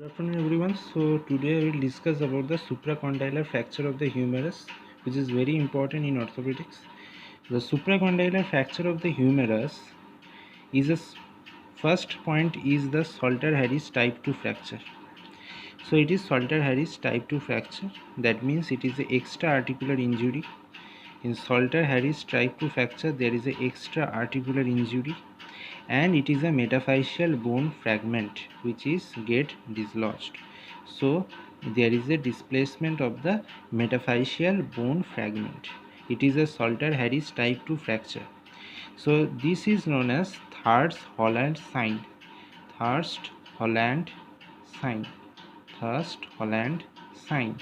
Good afternoon everyone. So today I will discuss about the supracondylar fracture of the humerus, which is very important in orthopedics. The supracondylar fracture of the humerus is first point is the Salter-Harris type 2 fracture. So it is Salter-Harris type 2 fracture. That means it is an extra articular injury. In Salter-Harris type 2 fracture there is an extra articular injury, and it is a metaphyseal bone fragment which is get dislodged. So there is a displacement of the metaphyseal bone fragment. It is a Salter-Harris type 2 fracture. So this is known as Thirst-Holland sign. Thirst-Holland sign. Thirst-Holland sign.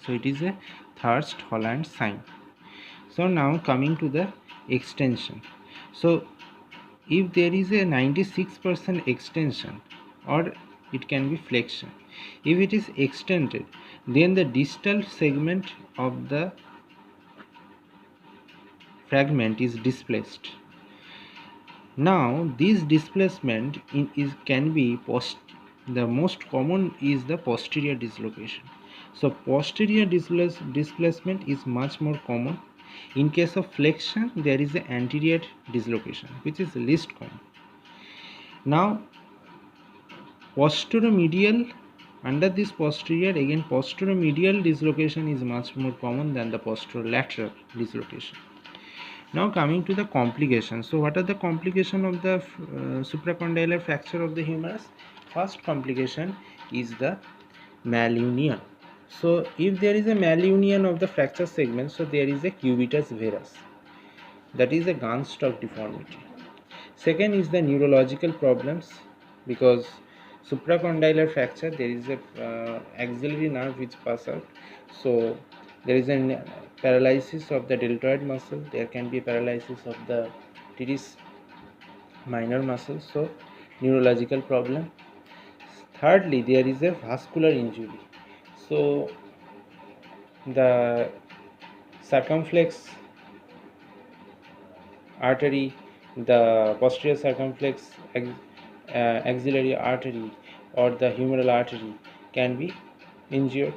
So it is a Thirst-Holland sign. So now coming to the extension. So if there is a 96% extension, or it can be flexion, if it is extended, then the distal segment of the fragment is displaced. Now this displacement can be the most common is the posterior dislocation. So posterior displacement is much more common. In case of flexion, there is the anterior dislocation, which is least common. Now posteromedial, under this posterior, again posteromedial dislocation is much more common than the posterolateral dislocation. Now coming to the complications. So what are the complications of the supracondylar fracture of the humerus? First complication is the malunion. So if there is a malunion of the fracture segment, so there is a cubitus varus, that is a gunstock deformity. Second is the neurological problems, because supracondylar fracture there is a axillary nerve which pass out. So there is a paralysis of the deltoid muscle. There can be paralysis of the teres minor muscle. So neurological problem. Thirdly, there is a vascular injury. So the circumflex artery, the posterior circumflex axillary artery or the humeral artery can be injured.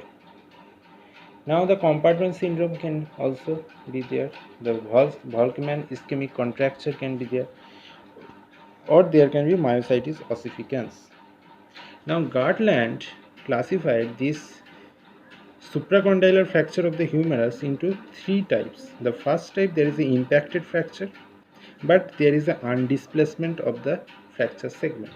Now the compartment syndrome can also be there. The Volkmann ischemic contracture can be there, or there can be myositis ossificans. Now Gartland classified this supracondylar fracture of the humerus into three types. The first type, there is an impacted fracture, but there is an undisplacement of the fracture segment.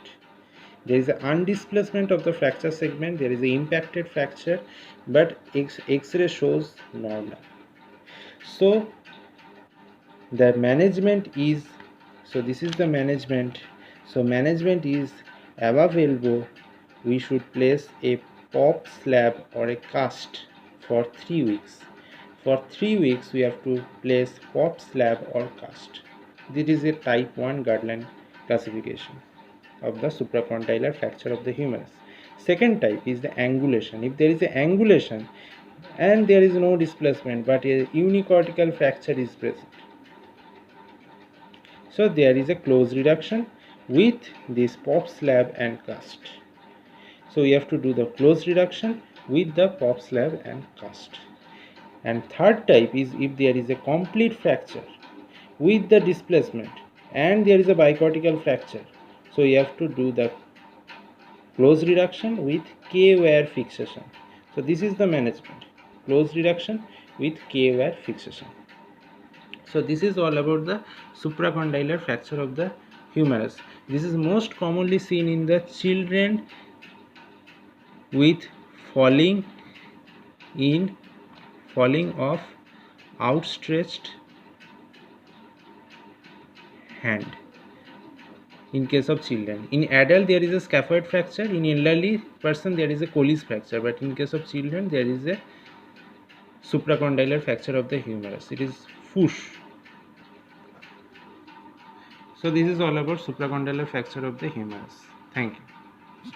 There is an undisplacement of the fracture segment. There is an impacted fracture, but X-ray shows normal. So the management is, so this is the management. So management is above elbow, we should place a pop slab or a cast for 3 weeks. For 3 weeks we have to place pop slab or cast. This is a type 1 Gartland classification of the supracondylar fracture of the humerus. Second type is the angulation. If there is an angulation and there is no displacement but a unicortical fracture is present, so there is a close reduction with this pop slab and cast. So we have to do the close reduction with the pop slab and cast. And third type is if there is a complete fracture with the displacement and there is a bicortical fracture, so you have to do the close reduction with K-wire fixation. So this is the management, close reduction with K-wire fixation. So this is all about the supracondylar fracture of the humerus. This is most commonly seen in the children with falling of outstretched hand. In case of children, in adult there is a scaphoid fracture, in elderly person there is a Colles fracture, but in case of children there is a supracondylar fracture of the humerus. It is FUSH. So this is all about supracondylar fracture of the humerus. Thank you.